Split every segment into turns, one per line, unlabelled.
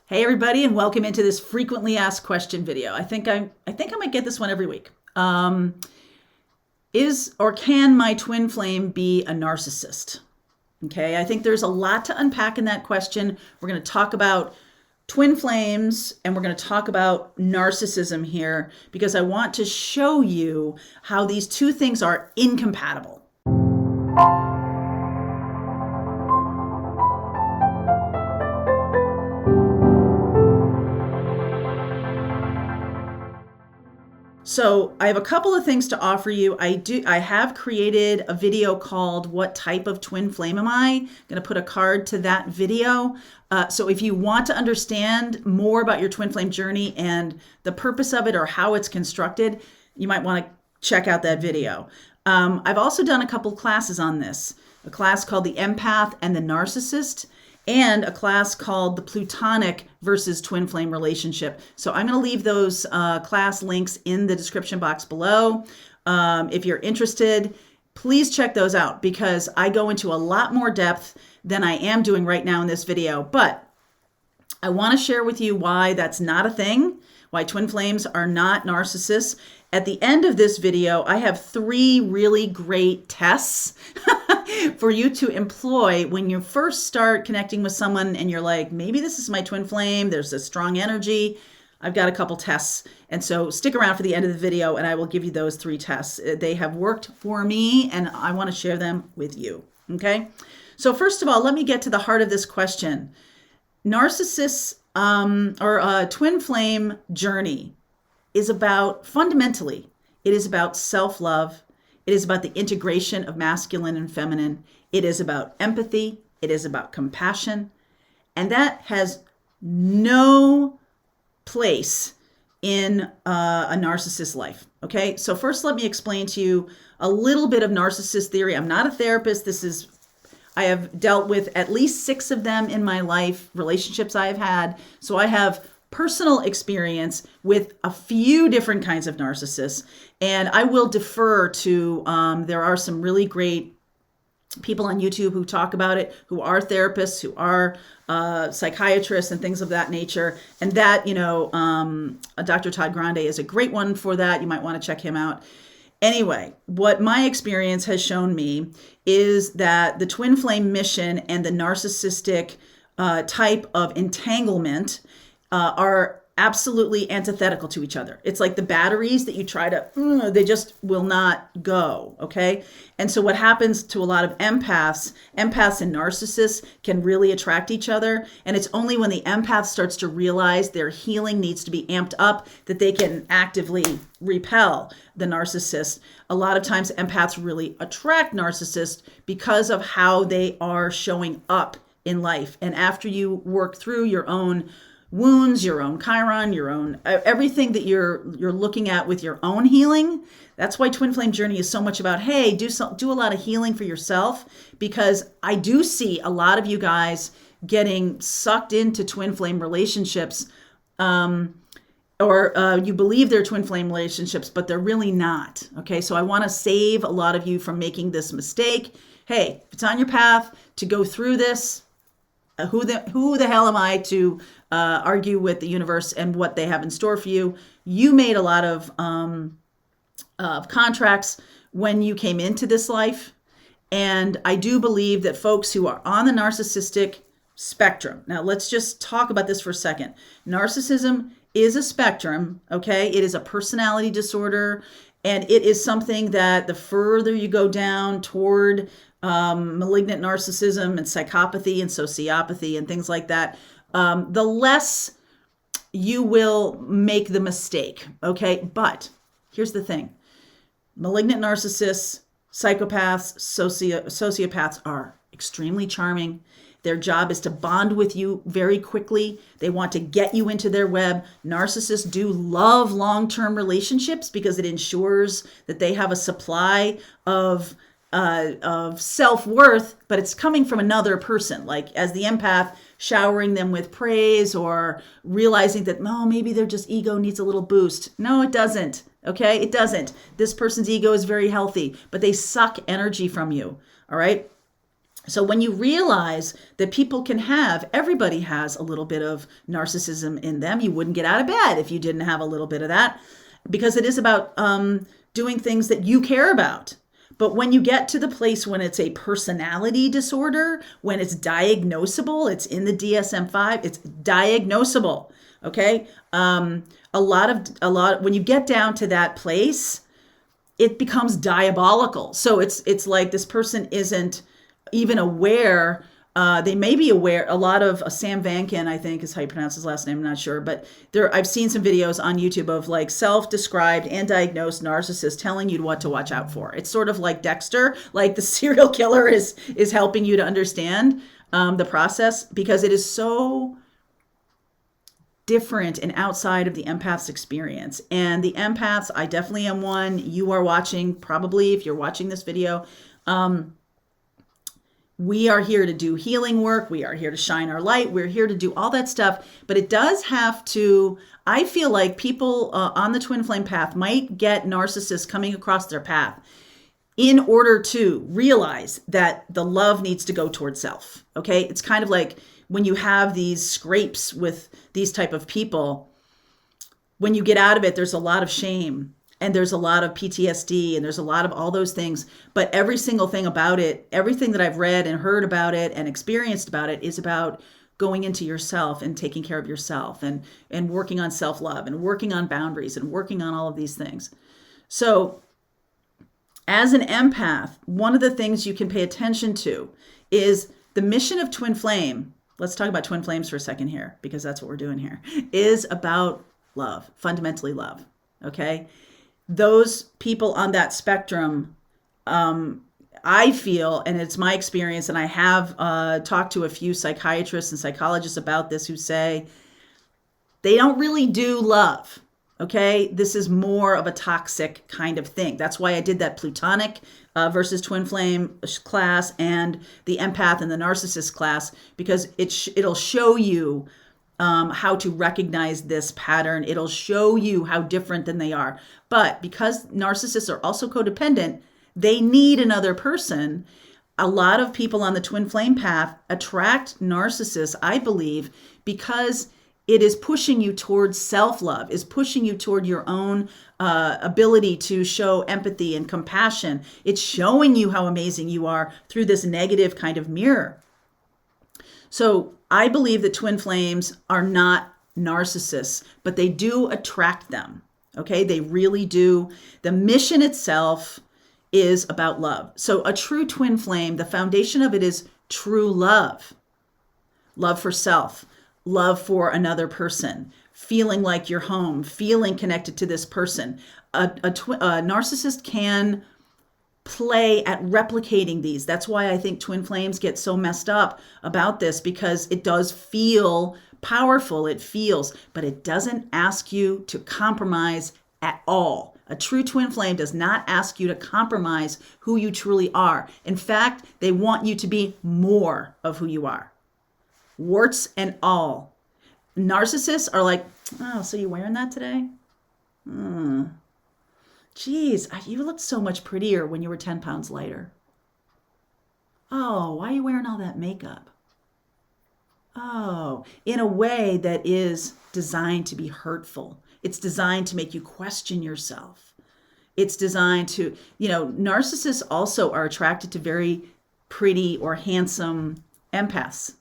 Hey everybody, and welcome into this frequently asked question video. I think I might get this one every week. Is or can my twin flame be a narcissist? Okay, I think there's a lot to unpack in that question. We're going to talk about twin flames and we're going to talk about narcissism here because I want to show you how these two things are incompatible. So I have a couple of things to offer you. I have created a video called What Type of Twin Flame Am I? I'm going to put a card to that video. So if you want to understand more about your twin flame journey and the purpose of it or how it's constructed, you might want to check out that video. I've also done a couple classes on this, a class called The Empath and the Narcissist, and a class called the Plutonic versus twin flame relationship. So I'm going to leave those class links in the description box below. If you're interested, please check those out because I go into a lot more depth than I am doing right now in this video. But I want to share with you why that's not a thing, why twin flames are not narcissists. At the end of this video, I have 3 really great tests for you to employ when you first start connecting with someone and you're like, maybe this is my twin flame, there's a strong energy. I've got a couple tests. And so stick around for the end of the video and I will give you those 3 tests. They have worked for me and I want to share them with you. Okay. So first of all, let me get to the heart of this question. Narcissists or a twin flame journey is about, fundamentally, it is about self-love. It is about the integration of masculine and feminine. It is about empathy. It is about compassion. And that has no place in a narcissist's life. Okay, so first let me explain to you a little bit of narcissist theory. I'm not a therapist. I have dealt with at least 6 of them in my life, relationships I have had. So I have personal experience with a few different kinds of narcissists. And I will defer to, there are some really great people on YouTube who talk about it, who are therapists, who are psychiatrists and things of that nature. And that, Dr. Todd Grande is a great one for that. You might want to check him out. Anyway, what my experience has shown me is that the twin flame mission and the narcissistic type of entanglement are absolutely antithetical to each other. It's like the batteries that you try to, they just will not go, okay? And so what happens to a lot of empaths and narcissists can really attract each other. And it's only when the empath starts to realize their healing needs to be amped up that they can actively repel the narcissist. A lot of times empaths really attract narcissists because of how they are showing up in life. And after you work through your own wounds, your own chiron, your own everything that you're looking at with your own healing. That's why twin flame journey is so much about, hey, do a lot of healing for yourself, because I do see a lot of you guys getting sucked into twin flame relationships, or you believe they're twin flame relationships, but they're really not. Okay, so I want to save a lot of you from making this mistake. Hey, if it's on your path to go through this, who the hell am I to argue with the universe and what they have in store for you? You made a lot of contracts when you came into this life. And I do believe that folks who are on the narcissistic spectrum, now let's just talk about this for a second. Narcissism is a spectrum, okay? It is a personality disorder. And it is something that the further you go down toward malignant narcissism and psychopathy and sociopathy and things like that, the less you will make the mistake, okay? But here's the thing. Malignant narcissists, psychopaths, sociopaths are extremely charming. Their job is to bond with you very quickly. They want to get you into their web. Narcissists do love long-term relationships because it ensures that they have a supply of self-worth, but it's coming from another person, like as the empath, showering them with praise or realizing that, oh, maybe their just ego needs a little boost. No, it doesn't. Okay, it doesn't. This person's ego is very healthy, but they suck energy from you. All right. So when you realize that people can have, everybody has a little bit of narcissism in them. You wouldn't get out of bed if you didn't have a little bit of that, because it is about doing things that you care about. But when you get to the place when it's a personality disorder, when it's diagnosable, it's in the DSM-5, it's diagnosable. Okay. When you get down to that place, it becomes diabolical. So it's like this person isn't even aware. They may be aware. A lot of Sam Vankin, I think is how you pronounce his last name. I'm not sure, but I've seen some videos on YouTube of like self-described and diagnosed narcissists telling you what to watch out for. It's sort of like Dexter, like the serial killer is helping you to understand the process, because it is so different and outside of the empath's experience. And the empaths, I definitely am one. You are watching, probably if you're watching this video, we are here to do healing work. We are here to shine our light. We're here to do all that stuff. But it does have to, I feel like people on the twin flame path might get narcissists coming across their path in order to realize that the love needs to go towards self. Okay. It's kind of like when you have these scrapes with these type of people, when you get out of it, there's a lot of shame and there's a lot of PTSD and there's a lot of all those things. But every single thing about it, everything that I've read and heard about it and experienced about it is about going into yourself and taking care of yourself and working on self-love and working on boundaries and working on all of these things. So as an empath, one of the things you can pay attention to is the mission of twin flame. Let's talk about twin flames for a second here, because that's what we're doing here, is about love, fundamentally love. Okay. Those people on that spectrum, I feel, and it's my experience, and I have talked to a few psychiatrists and psychologists about this who say they don't really do love. Okay. This is more of a toxic kind of thing. That's why I did that Plutonic versus twin flame class and the empath and the narcissist class, because it'll show you how to recognize this pattern. It'll show you how different than they are. But because narcissists are also codependent, they need another person. A lot of people on the twin flame path attract narcissists, I believe, because it is pushing you towards self-love, is pushing you toward your own ability to show empathy and compassion. It's showing you how amazing you are through this negative kind of mirror. So I believe that twin flames are not narcissists, but they do attract them. Okay, they really do. The mission itself is about love. So a true twin flame, the foundation of it is true love. Love for self, love for another person, feeling like you're home, feeling connected to this person. A narcissist can play at replicating these. That's why I think twin flames get so messed up about this, because it does feel powerful. It feels, but it doesn't ask you to compromise at all. A true twin flame does not ask you to compromise who you truly are. In fact, they want you to be more of who you are. Warts and all. Narcissists are like, oh, so you wearing that today? Geez, you looked so much prettier when you were 10 pounds lighter. Oh, why are you wearing all that makeup? Oh, in a way that is designed to be hurtful. It's designed to make you question yourself. It's designed to, narcissists also are attracted to very pretty or handsome empaths.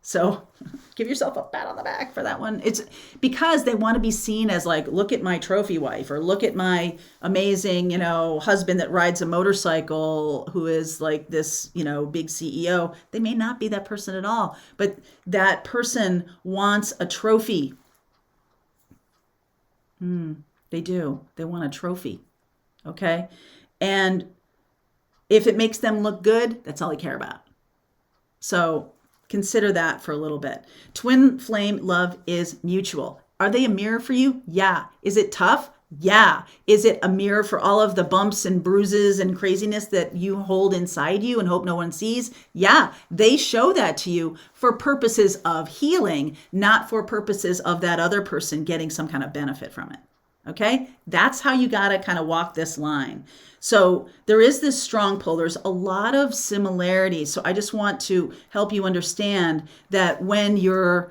So give yourself a pat on the back for that one. It's because they want to be seen as like, look at my trophy wife, or look at my amazing, husband that rides a motorcycle, who is like this, big CEO. They may not be that person at all, but that person wants a trophy. They do. They want a trophy. Okay. And if it makes them look good, that's all they care about. So consider that for a little bit. Twin flame love is mutual. Are they a mirror for you? Yeah. Is it tough? Yeah. Is it a mirror for all of the bumps and bruises and craziness that you hold inside you and hope no one sees? Yeah. They show that to you for purposes of healing, not for purposes of that other person getting some kind of benefit from it. Okay, that's how you got to kind of walk this line. So there is this strong pull. There's a lot of similarities. So I just want to help you understand that when you're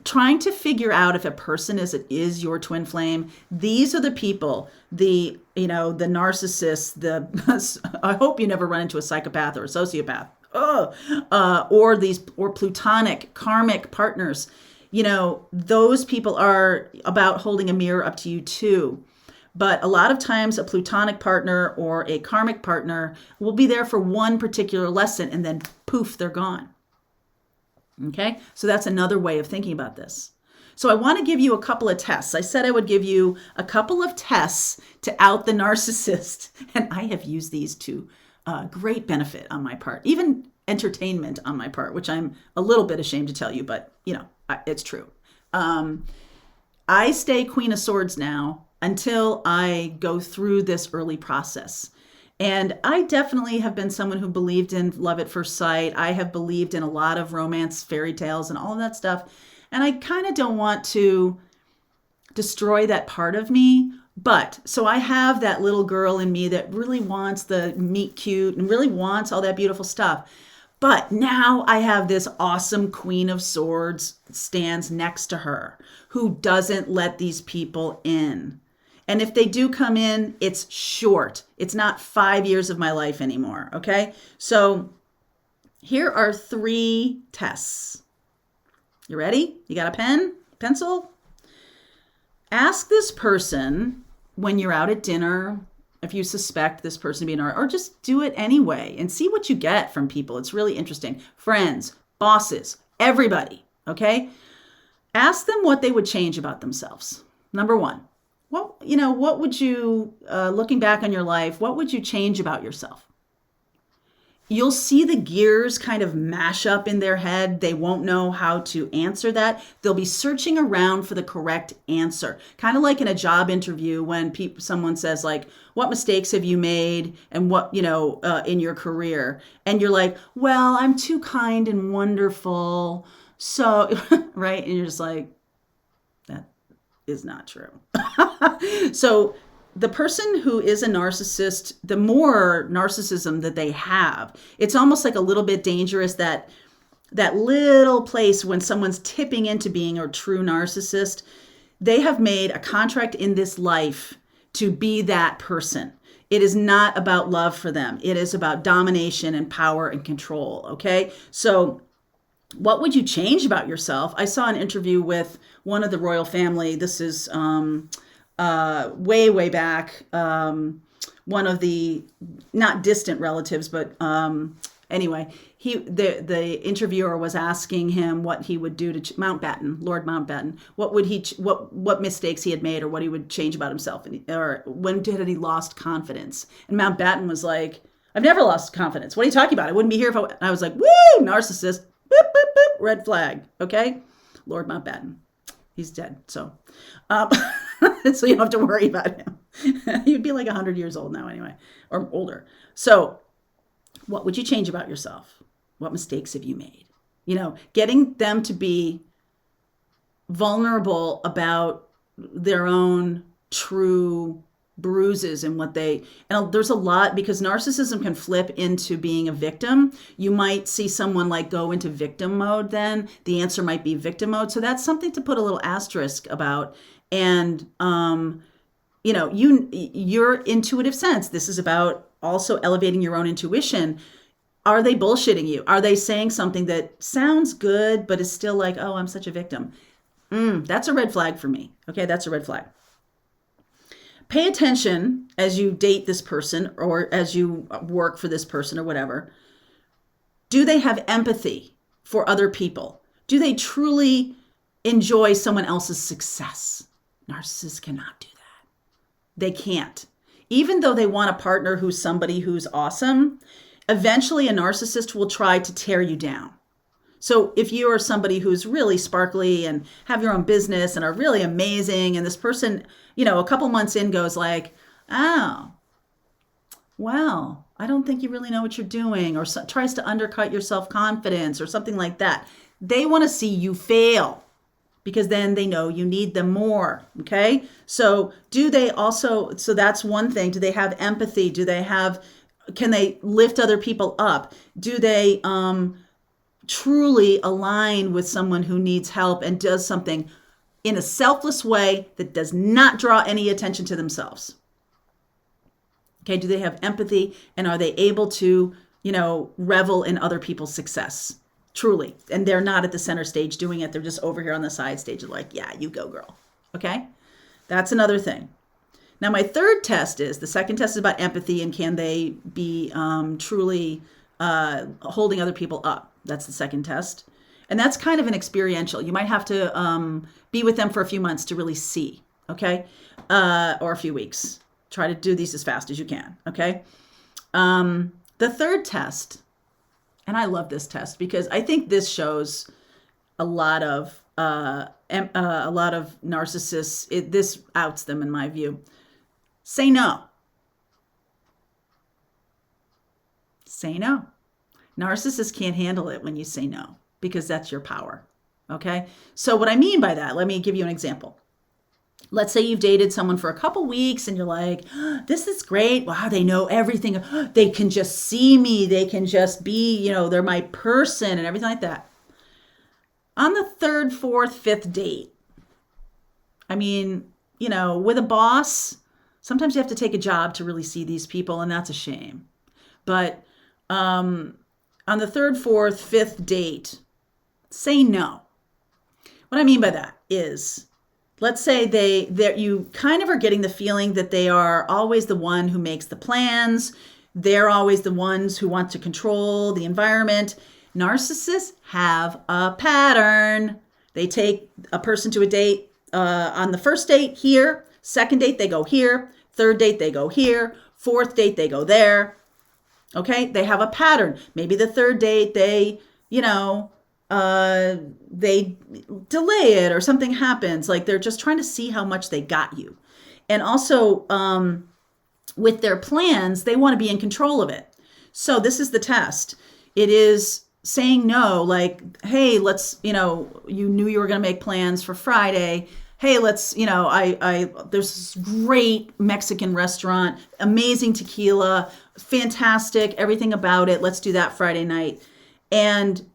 trying to figure out if a person is your twin flame, these are the people, the narcissists, I hope you never run into a psychopath or a sociopath, or plutonic karmic partners. Those people are about holding a mirror up to you too. But a lot of times a plutonic partner or a karmic partner will be there for one particular lesson and then poof, they're gone. Okay, so that's another way of thinking about this. So I want to give you a couple of tests. I said I would give you a couple of tests to out the narcissist, and I have used these to great benefit on my part, even entertainment on my part, which I'm a little bit ashamed to tell you, but it's true. I stay Queen of Swords now until I go through this early process. And I definitely have been someone who believed in love at first sight. I have believed in a lot of romance, fairy tales, and all of that stuff. And I kind of don't want to destroy that part of me. But so I have that little girl in me that really wants the meet cute and really wants all that beautiful stuff. But now I have this awesome Queen of Swords stands next to her who doesn't let these people in. And if they do come in, it's short. It's not 5 years of my life anymore, okay? So here are 3 tests. You ready? You got a pen, pencil? Ask this person when you're out at dinner, if you suspect this person to be an or just do it anyway and see what you get from people. It's really interesting. Friends, bosses, everybody, okay? Ask them what they would change about themselves. Number 1. What would you, looking back on your life, what would you change about yourself? You'll see the gears kind of mash up in their head. They won't know how to answer that. They'll be searching around for the correct answer. Kind of like in a job interview when someone says like, what mistakes have you made and what, in your career? And you're like, well, I'm too kind and wonderful. So, right? And you're just like, that is not true. So the person who is a narcissist, the more narcissism that they have, it's almost like a little bit dangerous that little place when someone's tipping into being a true narcissist, they have made a contract in this life to be that person. It is not about love for them. It is about domination and power and control. Okay. So what would you change about yourself? I saw an interview with one of the royal family. This is, way back, one of the not distant relatives, but anyway, the interviewer was asking him what he would do to Mountbatten, Lord Mountbatten. What mistakes he had made, or what he would change about himself, or when had he lost confidence? And Mountbatten was like, "I've never lost confidence. What are you talking about? I wouldn't be here if I was like, woo, narcissist, boop, boop, boop, red flag." Okay, Lord Mountbatten. He's dead, so so you don't have to worry about him. He'd be like 100 years old now anyway, or older. So what would you change about yourself? What mistakes have you made? Getting them to be vulnerable about their own true bruises and there's a lot, because narcissism can flip into being a victim. You might see someone like go into victim mode, then the answer might be victim mode. So that's something to put a little asterisk about. And your intuitive sense, this is about also elevating your own intuition. Are they bullshitting you? Are they saying something that sounds good but is still like, oh, I'm such a victim? That's a red flag for me. Okay, that's a red flag. Pay attention as you date this person or as you work for this person or whatever. Do they have empathy for other people? Do they truly enjoy someone else's success? Narcissists cannot do that. They can't. Even though they want a partner who's somebody who's awesome, eventually a narcissist will try to tear you down. So if you are somebody who's really sparkly and have your own business and are really amazing, and this person, a couple months in goes like, oh, well, I don't think you really know what you're doing, or tries to undercut your self-confidence or something like that. They want to see you fail because then they know you need them more. Okay. So do they also, so that's one thing. Do they have empathy? Can they lift other people up? Do they truly align with someone who needs help and does something in a selfless way that does not draw any attention to themselves? Okay. Do they have empathy, and are they able to, revel in other people's success? Truly. And they're not at the center stage doing it. They're just over here on the side stage, like, yeah, you go, girl. Okay. That's another thing. Now, my third test is, the second test is about empathy, and can they be truly holding other people up? That's the second test. And that's kind of an experiential. You might have to be with them for a few months to really see, okay? Or a few weeks. Try to do these as fast as you can, okay? The third test, and I love this test because I think this shows a lot of narcissists. This outs them, in my view. Say no. Say no. Narcissists can't handle it when you say no, because that's your power. Okay. So what I mean by that, let me give you an example. Let's say you've dated someone for a couple weeks and you're like, oh, this is great. Wow, they know everything. They can just see me. They can just be, they're my person and everything like that. On the third, fourth, fifth date, with a boss, sometimes you have to take a job to really see these people, and that's a shame. But on the third, fourth, fifth date, say no. What I mean by that is, let's say you kind of are getting the feeling that they are always the one who makes the plans. They're always the ones who want to control the environment. Narcissists have a pattern. They take a person to a date. On the first date, here. Second date, they go here. Third date, they go here. Fourth date, they go there. Okay, they have a pattern. Maybe the third date, they delay it, or something happens. Like, they're just trying to see how much they got you. And also, with their plans, they want to be in control of it. So this is the test. It is saying no, like, hey, let's, you knew you were going to make plans for Friday. Hey, let's, there's this great Mexican restaurant, amazing tequila, fantastic, everything about it. Let's do that Friday night. And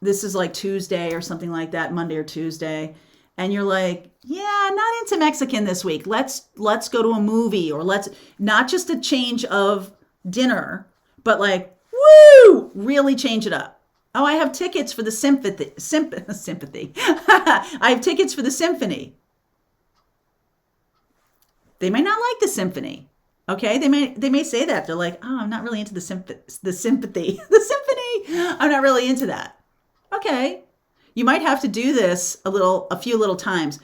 this is like Tuesday or something like that, Monday or Tuesday. And you're like, yeah, not into Mexican this week. Let's go to a movie, or let's, not just a change of dinner, but like, woo, really change it up. Oh, I have tickets for the sympathy. I have tickets for the symphony. They may not like the symphony. Okay, they may say that. They're like, oh, I'm not really into the sympathy. The symphony. I'm not really into that. Okay. You might have to do this a few little times.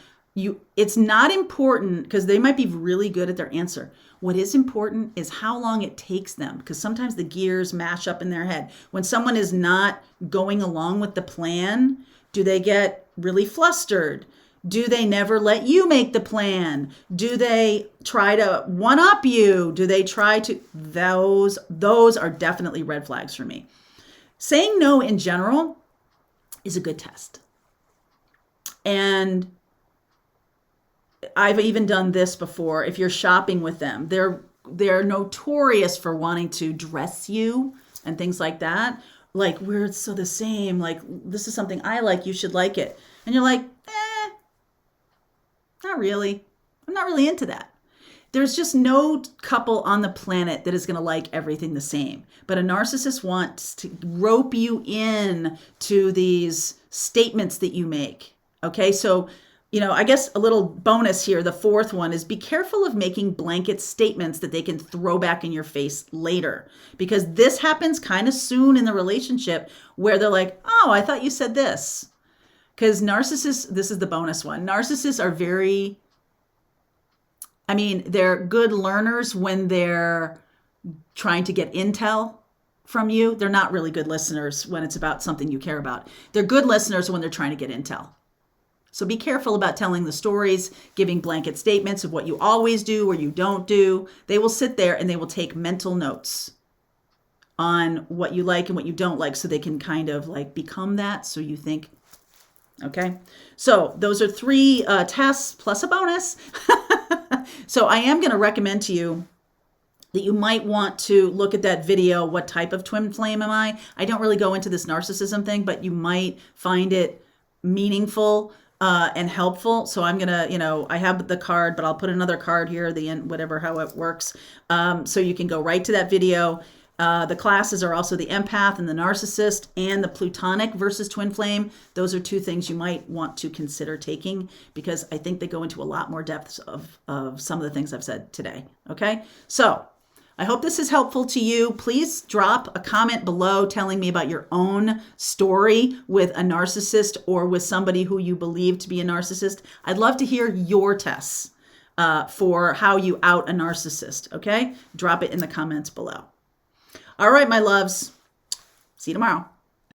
It's not important, because they might be really good at their answer. What is important is how long it takes them, because sometimes the gears mash up in their head. When someone is not going along with the plan, do they get really flustered? Do they never let you make the plan? Do they try to one-up you? Do they try to... Those are definitely red flags for me. Saying no in general is a good test. And I've even done this before. If you're shopping with them, they're notorious for wanting to dress you and things like that. Like, we're so the same. Like, this is something I like. You should like it. And you're like, not really. I'm not really into that. There's just no couple on the planet that is going to like everything the same. But a narcissist wants to rope you in to these statements that you make. Okay, so, I guess a little bonus here, the fourth one is, be careful of making blanket statements that they can throw back in your face later. Because this happens kind of soon in the relationship, where they're like, oh, I thought you said this. Because narcissists, this is the bonus one. Narcissists are they're good learners when they're trying to get intel from you. They're not really good listeners when it's about something you care about. They're good listeners when they're trying to get intel. So be careful about telling the stories, giving blanket statements of what you always do or you don't do. They will sit there and they will take mental notes on what you like and what you don't like, so they can kind of like become that. So you think, Okay, so those are 3 tests plus a bonus. So I am going to recommend to you that you might want to look at that video, what type of twin flame am I? I don't really go into this narcissism thing, but you might find it meaningful and helpful. So I'm going to, I have the card, but I'll put another card here, the end, whatever, how it works. So you can go right to that video. The classes are also the empath and the narcissist and the Plutonic versus twin flame. Those are 2 things you might want to consider taking because I think they go into a lot more depths of some of the things I've said today. Okay, so I hope this is helpful to you. Please drop a comment below telling me about your own story with a narcissist or with somebody who you believe to be a narcissist. I'd love to hear your tests for how you out a narcissist. Okay, drop it in the comments below. All right, my loves. See you tomorrow.